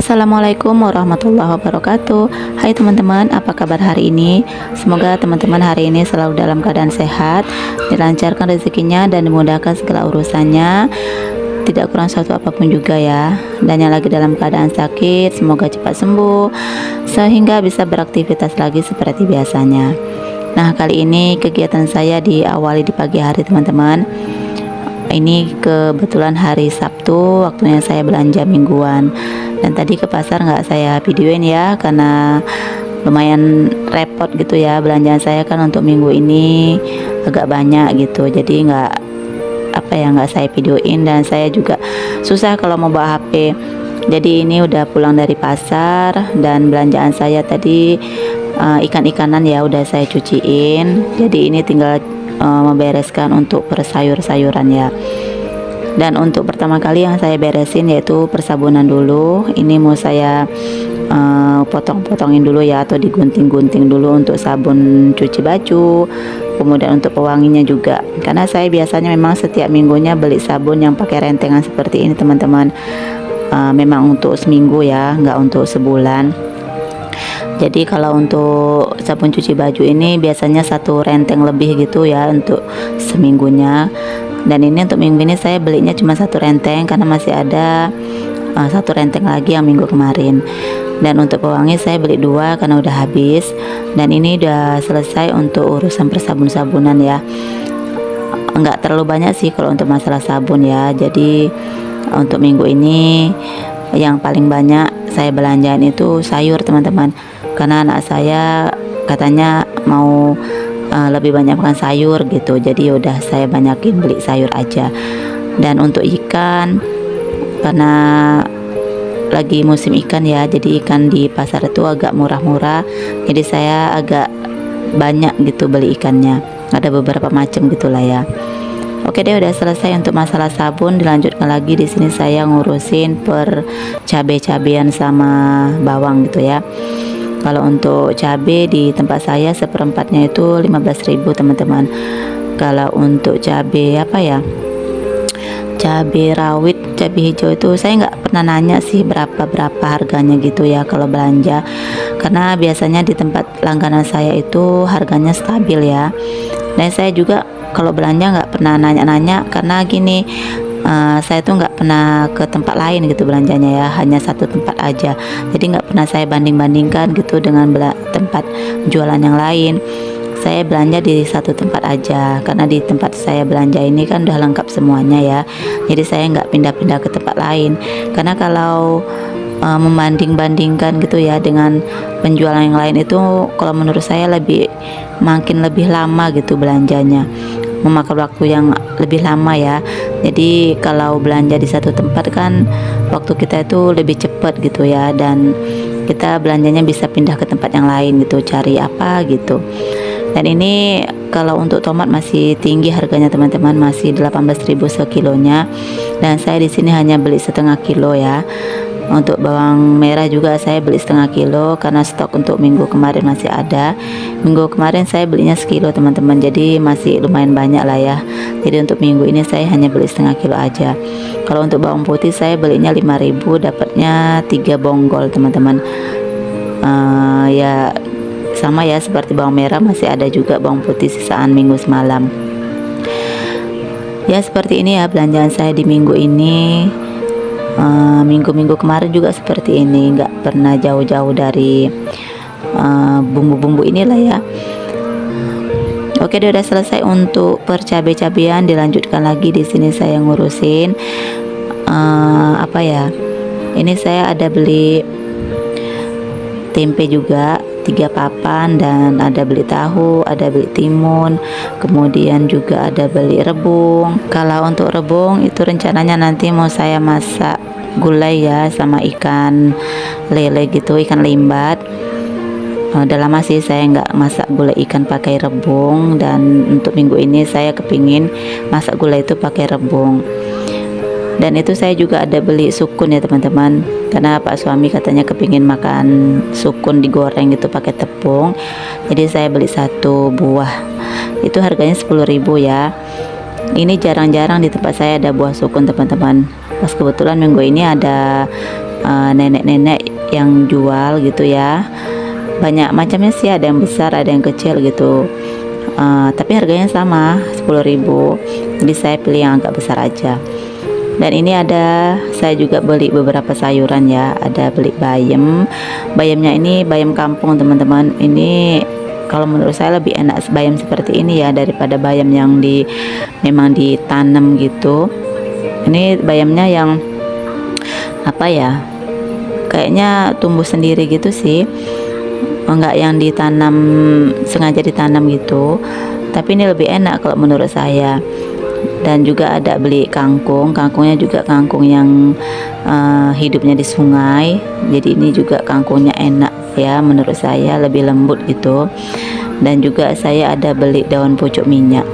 Assalamualaikum warahmatullahi wabarakatuh. Hai teman-teman, apa kabar hari ini? Semoga teman-teman hari ini selalu dalam keadaan sehat, dilancarkan rezekinya dan dimudahkan segala urusannya, tidak kurang suatu apapun juga ya. Dan yang lagi dalam keadaan sakit, semoga cepat sembuh sehingga bisa beraktivitas lagi seperti biasanya. Nah, kali ini kegiatan saya diawali di pagi hari teman-teman. Ini kebetulan hari Sabtu, waktunya saya belanja mingguan. Dan tadi ke pasar nggak saya videoin ya, karena lumayan repot gitu ya, belanjaan saya kan untuk minggu ini agak banyak gitu, jadi nggak saya videoin. Dan saya juga susah kalau mau bawa HP. Jadi ini udah pulang dari pasar dan belanjaan saya tadi ikan-ikanan ya udah saya cuciin. Jadi ini tinggal membereskan untuk persayur-sayuran ya. Dan untuk pertama kali yang saya beresin yaitu persabunan dulu. Ini mau saya potong-potongin dulu ya, atau digunting-gunting dulu untuk sabun cuci baju, kemudian untuk pewanginya juga, karena saya biasanya memang setiap minggunya beli sabun yang pakai rentengan seperti ini teman-teman. Memang untuk seminggu ya, nggak untuk sebulan. Jadi kalau untuk sabun cuci baju ini biasanya satu renteng lebih gitu ya untuk seminggunya. Dan ini untuk minggu ini saya belinya cuma satu renteng karena masih ada satu renteng lagi yang minggu kemarin. Dan untuk pewangi saya beli dua karena udah habis. Dan ini udah selesai untuk urusan persabun-sabunan ya. Enggak terlalu banyak sih kalau untuk masalah sabun ya. Jadi untuk minggu ini yang paling banyak saya belanjain itu sayur teman-teman, karena anak saya katanya mau lebih banyak makan sayur gitu, jadi udah saya banyakin beli sayur aja. Dan untuk ikan, karena lagi musim ikan ya, jadi ikan di pasar itu agak murah-murah, jadi saya agak banyak gitu beli ikannya, ada beberapa macam gitulah ya. Oke deh, udah selesai untuk masalah sabun. Dilanjutkan lagi, di sini saya ngurusin per cabai-cabean sama bawang gitu ya. Kalau untuk cabai di tempat saya seperempatnya itu 15.000 teman-teman. Kalau untuk cabai cabai rawit, cabai hijau itu saya nggak pernah nanya sih berapa harganya gitu ya kalau belanja, karena biasanya di tempat langganan saya itu harganya stabil ya. Dan saya juga kalau belanja nggak pernah nanya-nanya, karena gini, saya tuh nggak pernah ke tempat lain gitu belanjanya ya, hanya satu tempat aja. Jadi nggak pernah saya banding-bandingkan gitu dengan tempat jualan yang lain. Saya belanja di satu tempat aja, karena di tempat saya belanja ini kan udah lengkap semuanya ya. Jadi saya nggak pindah-pindah ke tempat lain, karena kalau membanding-bandingkan gitu ya dengan penjualan yang lain itu, kalau menurut saya makin lebih lama gitu belanjanya, memakan waktu yang lebih lama ya. Jadi kalau belanja di satu tempat kan waktu kita itu lebih cepat gitu ya, dan kita belanjanya bisa pindah ke tempat yang lain gitu, cari apa gitu. Dan ini kalau untuk tomat masih tinggi harganya teman-teman, masih 18.000 sekilonya, dan saya di sini hanya beli setengah kilo ya. Untuk bawang merah juga saya beli setengah kilo karena stok untuk minggu kemarin masih ada. Minggu kemarin saya belinya sekilo teman-teman, jadi masih lumayan banyak lah ya. Jadi untuk minggu ini saya hanya beli setengah kilo aja. Kalau untuk bawang putih saya belinya 5.000, dapatnya 3 bonggol teman-teman. Ya sama ya seperti bawang merah, masih ada juga bawang putih sisaan minggu semalam. Ya seperti ini ya belanjaan saya di minggu ini. Minggu-minggu kemarin juga seperti ini, nggak pernah jauh-jauh dari bumbu-bumbu inilah ya. Oke, udah selesai untuk percabai-cabean. Dilanjutkan lagi, di sini saya ngurusin ini saya ada beli tempe juga 3 papan, dan ada beli tahu, ada beli timun, kemudian juga ada beli rebung. Kalau untuk rebung itu rencananya nanti mau saya masak gulai ya sama ikan lele gitu, ikan limbat. Udah lama sih saya nggak masak gulai ikan pakai rebung, dan untuk minggu ini saya kepingin masak gulai itu pakai rebung. Dan itu saya juga ada beli sukun ya teman-teman, karena Pak suami katanya kepingin makan sukun digoreng gitu pakai tepung. Jadi saya beli 1 buah, itu harganya 10.000 ya. Ini jarang-jarang di tempat saya ada buah sukun teman-teman. Pas kebetulan minggu ini ada nenek-nenek yang jual gitu ya. Banyak macamnya sih, ada yang besar ada yang kecil gitu. Tapi harganya sama 10.000, jadi saya pilih yang agak besar aja. Dan ini saya juga beli beberapa sayuran ya, ada beli bayam. Bayamnya ini bayam kampung teman-teman. Ini kalau menurut saya lebih enak bayam seperti ini ya daripada bayam yang memang ditanam gitu. Ini bayamnya yang apa ya, kayaknya tumbuh sendiri gitu sih, enggak yang ditanam, sengaja ditanam gitu. Tapi ini lebih enak kalau menurut saya. Dan juga ada beli kangkungnya juga kangkung yang hidupnya di sungai. Jadi ini juga kangkungnya enak ya, menurut saya lebih lembut gitu. Dan juga saya ada beli daun pucuk minyak.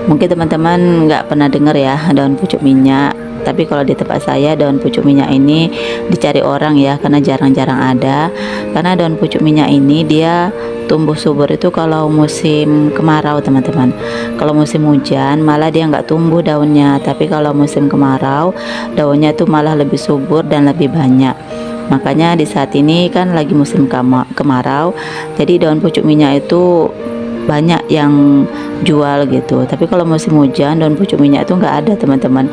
Mungkin teman-teman nggak pernah dengar ya daun pucuk minyak, tapi kalau di tempat saya daun pucuk minyak ini dicari orang ya, karena jarang-jarang ada. Karena daun pucuk minyak ini dia tumbuh subur itu kalau musim kemarau teman-teman. Kalau musim hujan malah dia nggak tumbuh daunnya, tapi kalau musim kemarau daunnya itu malah lebih subur dan lebih banyak. Makanya di saat ini kan lagi musim kemarau, jadi daun pucuk minyak itu banyak yang jual gitu. Tapi kalau musim hujan daun pucuk minyak itu nggak ada teman-teman.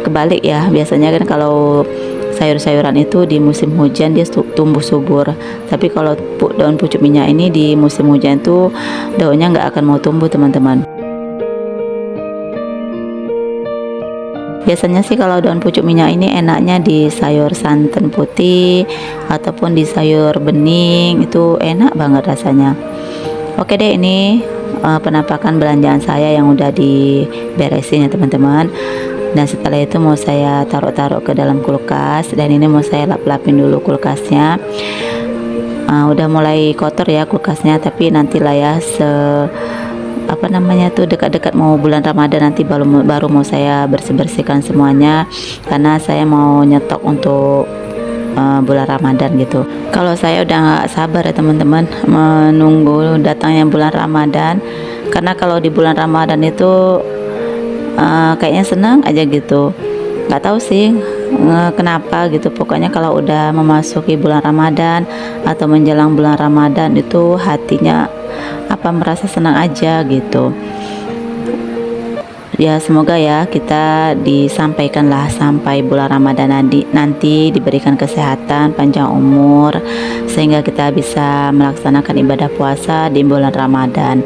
Kebalik ya, biasanya kan kalau sayur-sayuran itu di musim hujan dia tumbuh subur, tapi kalau daun pucuk minyak ini di musim hujan itu daunnya nggak akan mau tumbuh teman-teman. Biasanya sih kalau daun pucuk minyak ini enaknya di sayur santan putih ataupun di sayur bening, itu enak banget rasanya. Oke deh, ini penampakan belanjaan saya yang udah diberesin ya teman-teman. Dan setelah itu mau saya taruh-taruh ke dalam kulkas, dan ini mau saya lap-lapin dulu kulkasnya. Udah mulai kotor ya kulkasnya, tapi nantilah ya dekat-dekat mau bulan Ramadan nanti baru mau saya bersihkan semuanya, karena saya mau nyetok untuk bulan Ramadan gitu. Kalau saya udah nggak sabar ya teman-teman menunggu datangnya bulan Ramadan, karena kalau di bulan Ramadan itu kayaknya senang aja gitu, nggak tahu sih kenapa gitu. Pokoknya kalau udah memasuki bulan Ramadan atau menjelang bulan Ramadan itu hatinya merasa senang aja gitu ya. Semoga ya kita disampaikanlah sampai bulan Ramadan nanti diberikan kesehatan, panjang umur, sehingga kita bisa melaksanakan ibadah puasa di bulan Ramadan.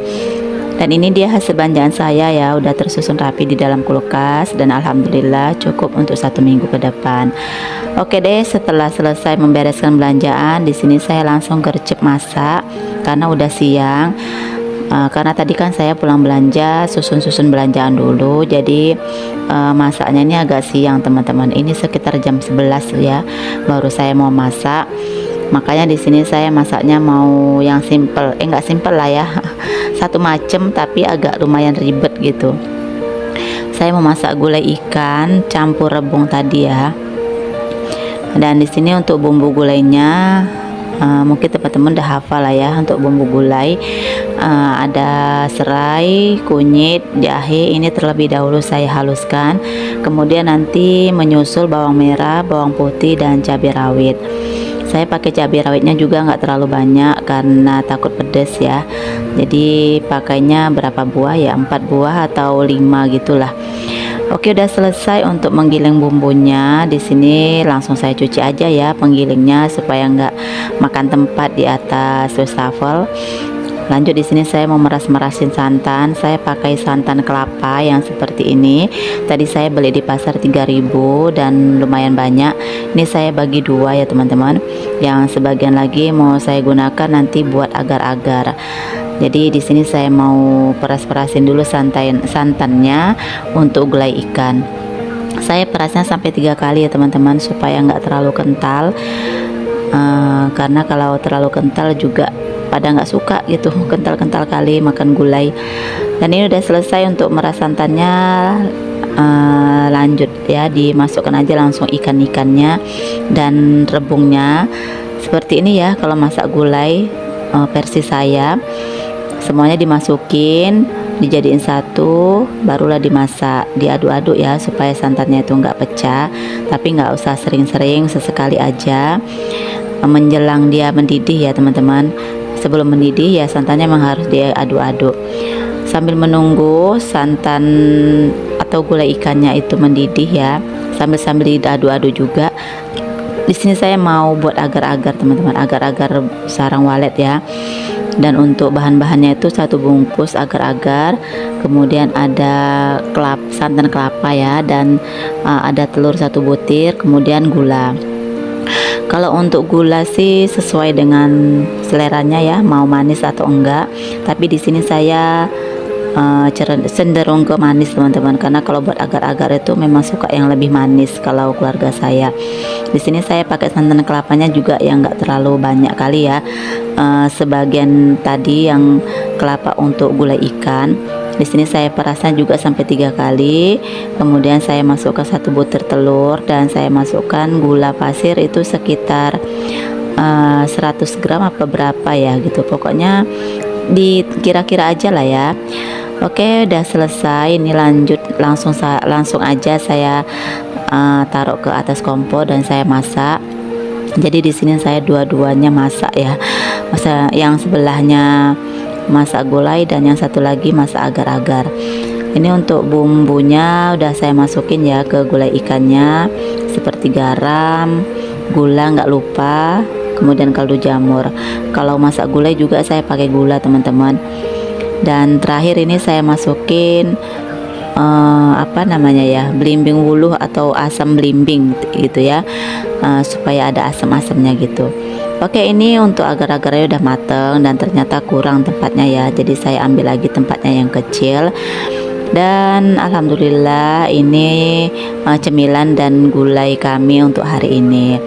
Dan ini dia hasil belanjaan saya ya, udah tersusun rapi di dalam kulkas, dan alhamdulillah cukup untuk 1 minggu ke depan. Oke deh, setelah selesai membereskan belanjaan, di sini saya langsung gercep masak karena udah siang. Karena tadi kan saya pulang belanja, susun belanjaan dulu, jadi masaknya ini agak siang teman-teman. Ini sekitar jam 11 ya baru saya mau masak. Makanya di sini saya masaknya mau yang simple, nggak simple lah ya, satu macem tapi agak lumayan ribet gitu. Saya mau masak gulai ikan campur rebung tadi ya. Dan di sini untuk bumbu gulainya, mungkin teman-teman udah hafal lah ya untuk bumbu gulai. Ada serai, kunyit, jahe. Ini terlebih dahulu saya haluskan, kemudian nanti menyusul bawang merah, bawang putih, dan cabai rawit. Saya pakai cabai rawitnya juga nggak terlalu banyak karena takut pedas ya, jadi pakainya berapa buah ya, 4 buah atau 5 gitulah. Oke, udah selesai untuk menggiling bumbunya. Di sini langsung saya cuci aja ya penggilingnya supaya nggak makan tempat di atas wastafel. Lanjut di sini saya mau meras-merasin santan. Saya pakai santan kelapa yang seperti ini. Tadi saya beli di pasar 3.000 dan lumayan banyak. Ini saya bagi 2 ya teman-teman. Yang sebagian lagi mau saya gunakan nanti buat agar-agar. Jadi di sini saya mau peras-perasin dulu santannya untuk gulai ikan. Saya perasnya sampai 3 kali ya teman-teman supaya nggak terlalu kental. Karena kalau terlalu kental juga pada nggak suka gitu, kental-kental kali makan gulai. Dan ini udah selesai untuk meras santannya. Lanjut ya, dimasukkan aja langsung ikan-ikannya dan rebungnya. Seperti ini ya kalau masak gulai versi saya, semuanya dimasukin, dijadiin satu, barulah dimasak, diaduk-aduk ya supaya santannya itu nggak pecah, tapi nggak usah sering-sering, sesekali aja menjelang dia mendidih ya teman-teman. Sebelum mendidih ya santannya memang harus diaduk-aduk sambil menunggu santan atau gulai ikannya itu mendidih ya, sambil diaduk-aduk juga. Di sini saya mau buat agar-agar teman-teman, agar-agar sarang walet ya. Dan untuk bahan-bahannya itu 1 bungkus agar-agar, kemudian ada santan kelapa ya, dan ada telur 1 butir, kemudian gula. Kalau untuk gula sih sesuai dengan seleranya ya, mau manis atau enggak. Tapi di sini saya cenderung ke manis teman-teman, karena kalau buat agar-agar itu memang suka yang lebih manis kalau keluarga saya. Di sini saya pakai santan kelapanya juga yang enggak terlalu banyak kali ya, sebagian tadi yang kelapa untuk gulai ikan. Di sini saya perasnya juga sampai 3 kali. Kemudian saya masukkan 1 butir telur dan saya masukkan gula pasir itu sekitar 100 gram apa berapa ya gitu, pokoknya dikira-kira aja lah ya. Oke, udah selesai. Ini langsung aja saya taruh ke atas kompor dan saya masak. Jadi di sini saya dua-duanya masak ya, yang sebelahnya masak gulai dan yang satu lagi masak agar-agar. Ini untuk bumbunya udah saya masukin ya ke gulai ikannya, seperti garam, gula nggak lupa, kemudian kaldu jamur. Kalau masak gulai juga saya pakai gula teman-teman. Dan terakhir ini saya masukin apa namanya ya, belimbing wuluh atau asam belimbing gitu ya, supaya ada asam-asamnya gitu. Oke, ini untuk agar-agarnya udah mateng dan ternyata kurang tempatnya ya, jadi saya ambil lagi tempatnya yang kecil. Dan alhamdulillah ini cemilan dan gulai kami untuk hari ini.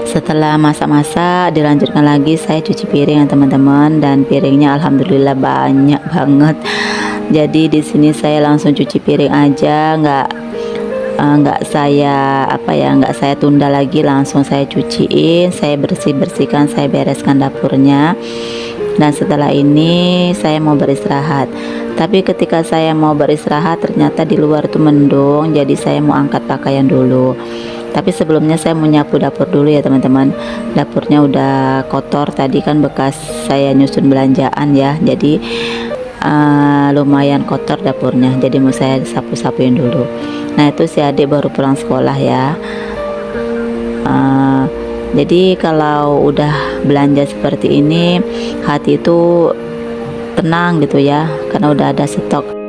Setelah masak-masak dilanjutkan lagi saya cuci piring ya teman-teman, dan piringnya alhamdulillah banyak banget. Jadi di sini saya langsung cuci piring aja, nggak saya tunda lagi, langsung saya cuciin, saya bersihkan, saya bereskan dapurnya. Dan setelah ini saya mau beristirahat. Tapi ketika saya mau beristirahat ternyata di luar tuh mendung, jadi saya mau angkat pakaian dulu. Tapi sebelumnya saya mau nyapu dapur dulu ya teman-teman. Dapurnya udah kotor, tadi kan bekas saya nyusun belanjaan ya, jadi lumayan kotor dapurnya, jadi mau saya sapu-sapuin dulu. Nah itu si adik baru pulang sekolah ya. Jadi kalau udah belanja seperti ini hati itu tenang gitu ya, karena udah ada stok.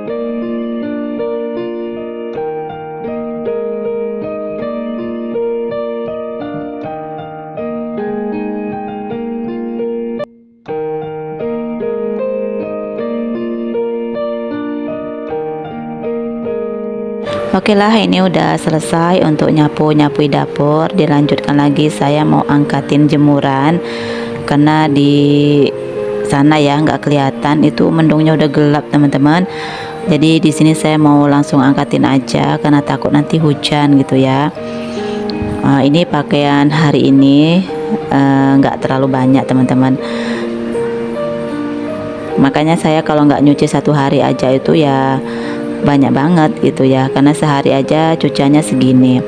Oke lah, ini udah selesai untuk nyapu dapur. Dilanjutkan lagi, saya mau angkatin jemuran karena di sana ya nggak kelihatan, itu mendungnya udah gelap teman-teman. Jadi di sini saya mau langsung angkatin aja karena takut nanti hujan gitu ya. Ini pakaian hari ini nggak terlalu banyak teman-teman, makanya saya kalau nggak nyuci 1 hari aja itu ya banyak banget gitu ya, karena sehari aja cuciannya segini.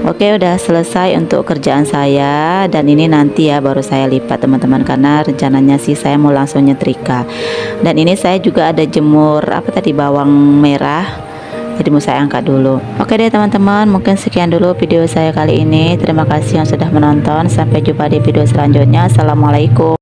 Oke, udah selesai untuk kerjaan saya, dan ini nanti ya baru saya lipat teman-teman, karena rencananya sih saya mau langsung nyetrika. Dan ini saya juga ada jemur bawang merah, jadi mau saya angkat dulu. Oke deh teman-teman, mungkin sekian dulu video saya kali ini. Terima kasih yang sudah menonton, sampai jumpa di video selanjutnya. Assalamualaikum.